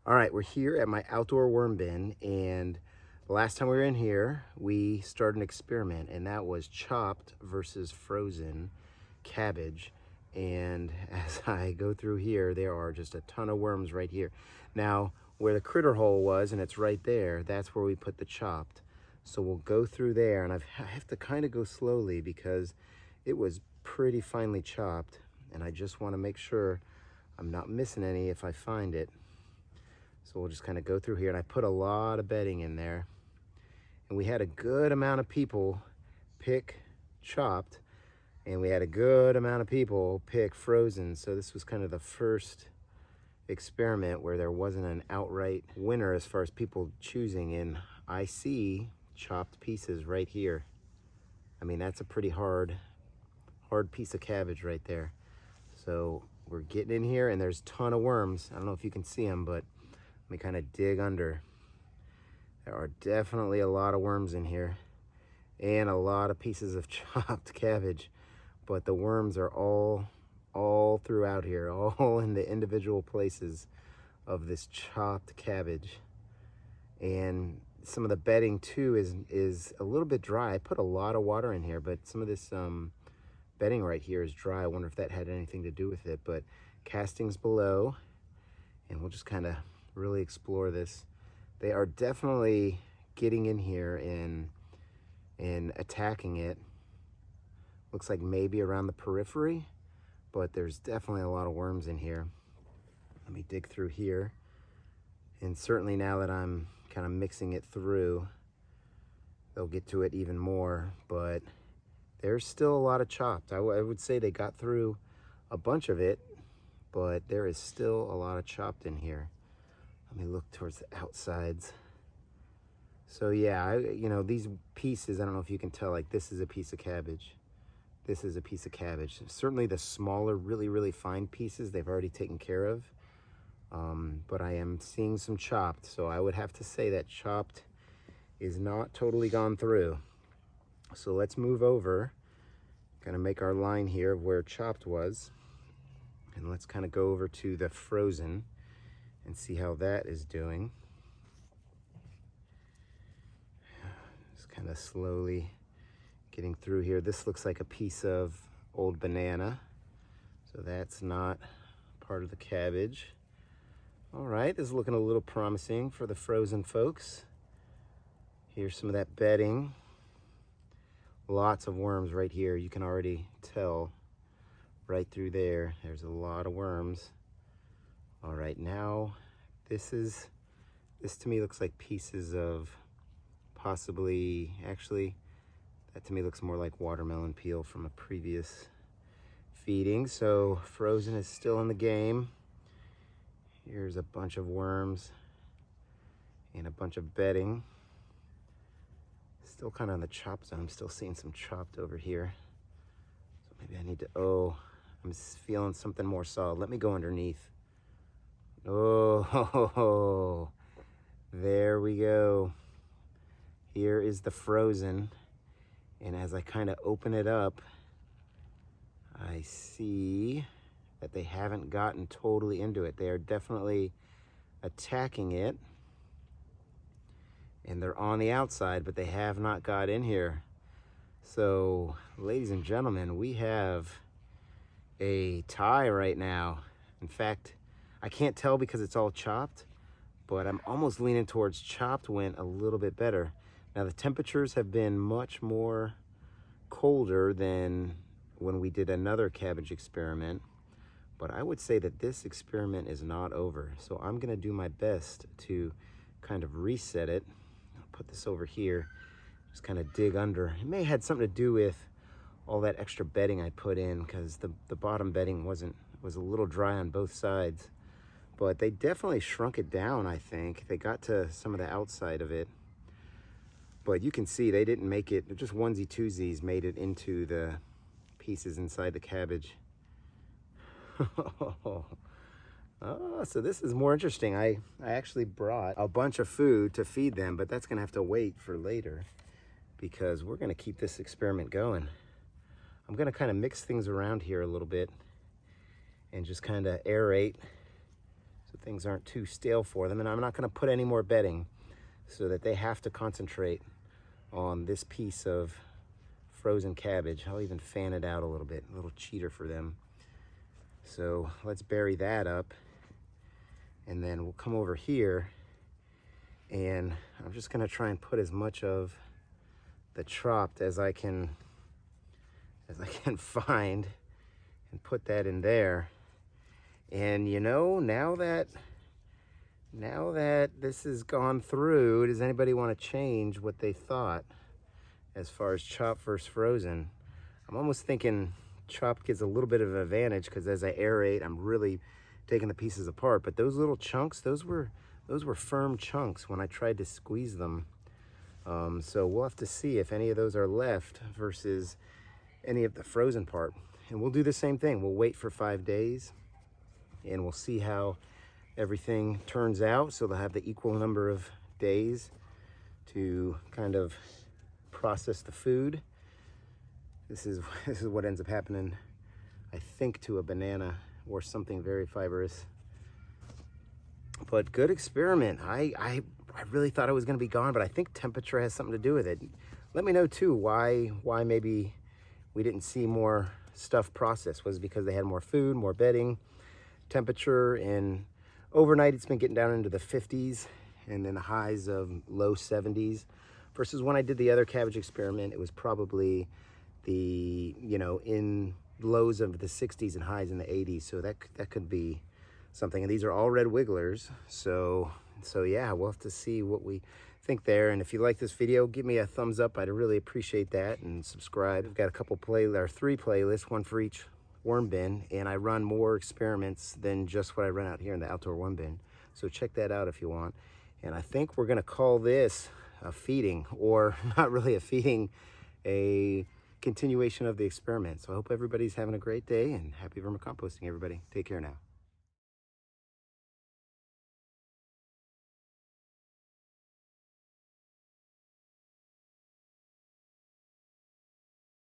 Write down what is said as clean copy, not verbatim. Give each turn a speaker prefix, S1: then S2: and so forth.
S1: All right, we're here at my outdoor worm bin, and the last time we were in here, we started an experiment, and that was chopped versus frozen cabbage. And as I go through here, there are just a ton of worms right here. Now, where the critter hole was, and it's right there, that's where we put the chopped. So we'll go through there, and I have to kind of go slowly because it was pretty finely chopped, and I just want to make sure I'm not missing any if I find it. So we'll just kind of go through here, and I put a lot of bedding in there, and we had a good amount of people pick chopped, and we had a good amount of people pick frozen. So this was kind of the first experiment where there wasn't an outright winner as far as people choosing, and I see chopped pieces right here. I mean, that's a pretty hard piece of cabbage right there. So we're getting in here, and there's a ton of worms. I don't know if you can see them, but let me kind of dig under. There are definitely a lot of worms in here and a lot of pieces of chopped cabbage, but the worms are all throughout here, all in the individual places of this chopped cabbage. And some of the bedding too is a little bit dry. I put a lot of water in here, but some of this bedding right here is dry. I wonder if that had anything to do with it, but castings below, and we'll just kind of really explore this. They are definitely getting in here and attacking it. Looks like maybe around the periphery, but there's definitely a lot of worms in here. Let me dig through here. And certainly now that I'm kind of mixing it through, they'll get to it even more, but there's still a lot of chopped. I would say they got through a bunch of it, but there is still a lot of chopped in here. Let me look towards the outsides. So yeah, these pieces, I don't know if you can tell, like this is a piece of cabbage. This is a piece of cabbage. Certainly the smaller, really fine pieces, they've already taken care of. But I am seeing some chopped. So I would have to say that chopped is not totally gone through. So let's move over, kind of make our line here of where chopped was. And let's kind of go over to the frozen and see how that is doing. Just kind of slowly getting through here. This looks like a piece of old banana, so that's not part of the cabbage. All right, this is looking a little promising for the frozen folks. Here's some of that bedding. Lots of worms right here. You can already tell right through there. There's a lot of worms. All right, now this to me looks like pieces of possibly, actually, that to me looks more like watermelon peel from a previous feeding. So frozen is still in the game. Here's a bunch of worms and a bunch of bedding. Still kind of on the chopped zone. I'm still seeing some chopped over here. So maybe I need to, I'm feeling something more solid. Let me go underneath. Oh, there we go. Here is the frozen. And as I kind of open it up, I see that they haven't gotten totally into it. They are definitely attacking it. And they're on the outside, but they have not got in here. So, ladies and gentlemen, we have a tie right now. In fact, I can't tell because it's all chopped, but I'm almost leaning towards chopped went a little bit better. Now the temperatures have been much more colder than when we did another cabbage experiment, but I would say that this experiment is not over. So I'm gonna do my best to kind of reset it. I'll put this over here, just kind of dig under. It may have had something to do with all that extra bedding I put in, because the bottom bedding was a little dry on both sides. But they definitely shrunk it down, I think. They got to some of the outside of it. But you can see they didn't make it, just onesie twosies made it into the pieces inside the cabbage. Oh, so this is more interesting. I actually brought a bunch of food to feed them, but that's gonna have to wait for later because we're gonna keep this experiment going. I'm gonna kind of mix things around here a little bit and just kind of aerate. So things aren't too stale for them. And I'm not going to put any more bedding so that they have to concentrate on this piece of frozen cabbage. I'll even fan it out a little bit, a little cheater for them. So let's bury that up, and then we'll come over here, and I'm just going to try and put as much of the chopped as I can find, and put that in there. And you know, now that this has gone through, does anybody want to change what they thought as far as chopped versus frozen? I'm almost thinking chopped gives a little bit of an advantage, because as I aerate, I'm really taking the pieces apart. But those little chunks, those were firm chunks when I tried to squeeze them. So we'll have to see if any of those are left versus any of the frozen part. And we'll do the same thing. We'll wait for 5 days, and we'll see how everything turns out. So they'll have the equal number of days to kind of process the food. This is what ends up happening, I think, to a banana or something very fibrous. But good experiment. I really thought it was going to be gone, but I think temperature has something to do with it. Let me know too why maybe we didn't see more stuff processed. Was it because they had more food, more bedding, temperature? And overnight it's been getting down into the 50s, and then the highs of low 70s. Versus when I did the other cabbage experiment, it was probably the, you know, in lows of the 60s and highs in the 80s. So that could be something. And these are all red wigglers. So yeah, we'll have to see what we think there. And if you like this video, give me a thumbs up. I'd really appreciate that. And subscribe. I've got a couple three playlists, one for each worm bin. And I run more experiments than just what I run out here in the outdoor worm bin. So check that out if you want. And I think we're going to call this a feeding, or not really a feeding, a continuation of the experiment. So I hope everybody's having a great day, and happy vermicomposting, everybody. Take care now.